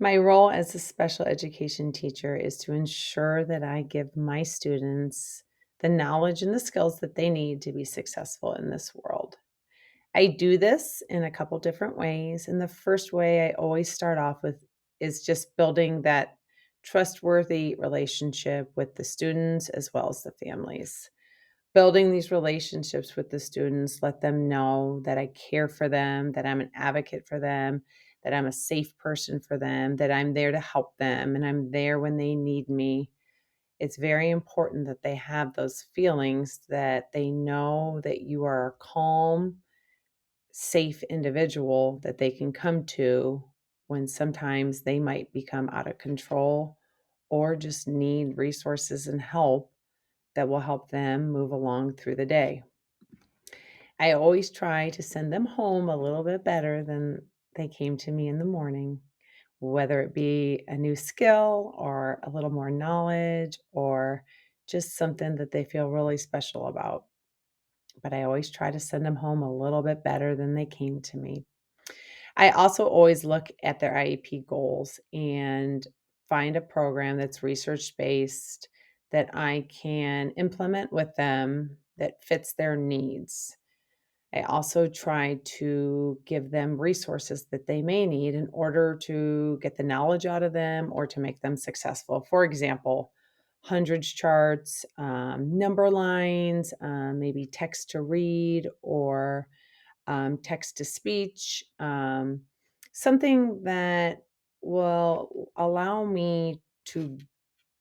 My role as a special education teacher is to ensure that I give my students the knowledge and the skills that they need to be successful in this world. I do this in a couple different ways. And the first way I always start off with is just building that trustworthy relationship with the students as well as the families. Building these relationships with the students, let them know that I care for them, that I'm an advocate for them, that I'm a safe person for them, that I'm there to help them, and I'm there when they need me. It's very important that they have those feelings that they know that you are a calm, safe individual that they can come to when sometimes they might become out of control or just need resources and help that will help them move along through the day. I always try to send them home a little bit better than they came to me in the morning, whether it be a new skill or a little more knowledge or just something that they feel really special about. But I always try to send them home a little bit better than they came to me. I also always look at their IEP goals and find a program that's research based that I can implement with them that fits their needs. I also try to give them resources that they may need in order to get the knowledge out of them or to make them successful. For example, hundreds charts, number lines, maybe text to read or text to speech, something that will allow me to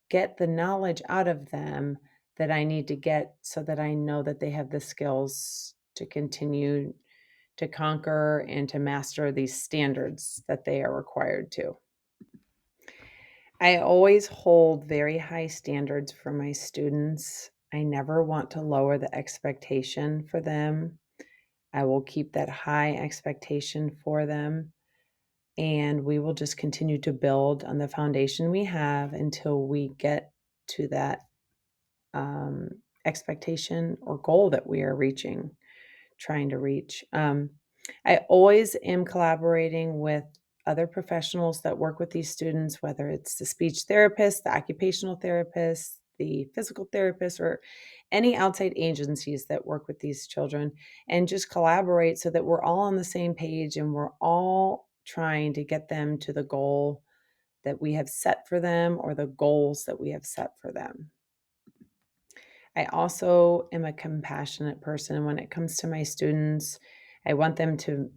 get the knowledge out of them that I need to get so that I know that they have the skills to continue to conquer and to master these standards that they are required to. I always hold very high standards for my students. I never want to lower the expectation for them. I will keep that high expectation for them, and we will just continue to build on the foundation we have until we get to that expectation or goal that we are trying to reach. I always am collaborating with other professionals that work with these students, whether it's the speech therapist, the occupational therapist, the physical therapist, or any outside agencies that work with these children, and just collaborate so that we're all on the same page and we're all trying to get them to the goal that we have set for them or the goals that we have set for them. I also am a compassionate person when it comes to my students. I want them to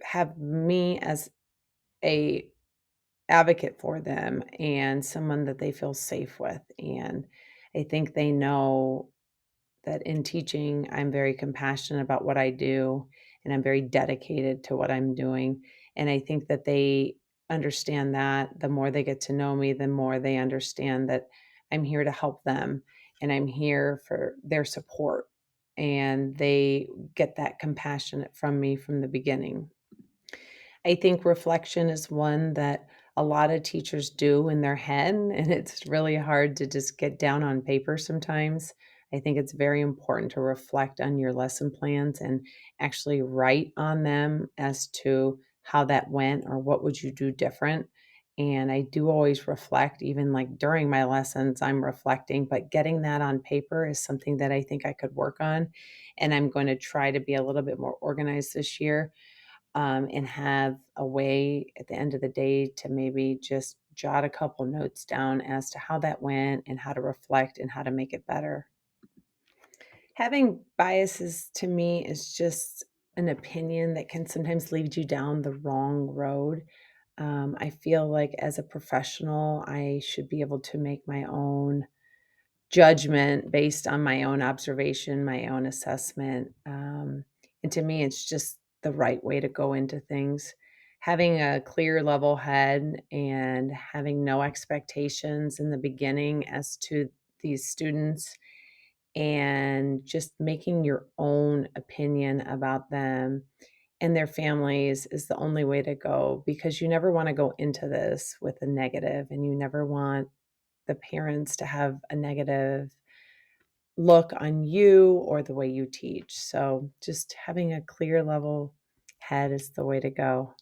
have me as a advocate for them and someone that they feel safe with, and I think they know that in teaching, I'm very compassionate about what I do, and I'm very dedicated to what I'm doing, and I think that they understand that. The more they get to know me, the more they understand that I'm here to help them, and I'm here for their support, and they get that compassionate from me from the beginning. I think reflection is one that a lot of teachers do in their head, and it's really hard to just get down on paper sometimes. I think it's very important to reflect on your lesson plans and actually write on them as to how that went or what would you do different. And I do always reflect, even like during my lessons, I'm reflecting, but getting that on paper is something that I think I could work on. And I'm going to try to be a little bit more organized this year and have a way at the end of the day to maybe just jot a couple notes down as to how that went and how to reflect and how to make it better. Having biases to me is just an opinion that can sometimes lead you down the wrong road. I feel like as a professional, I should be able to make my own judgment based on my own observation, my own assessment. And to me, it's just the right way to go into things. Having a clear, level head and having no expectations in the beginning as to these students and just making your own opinion about them and their families is the only way to go because you never want to go into this with a negative and you never want the parents to have a negative look on you or the way you teach. So just having a clear level head is the way to go.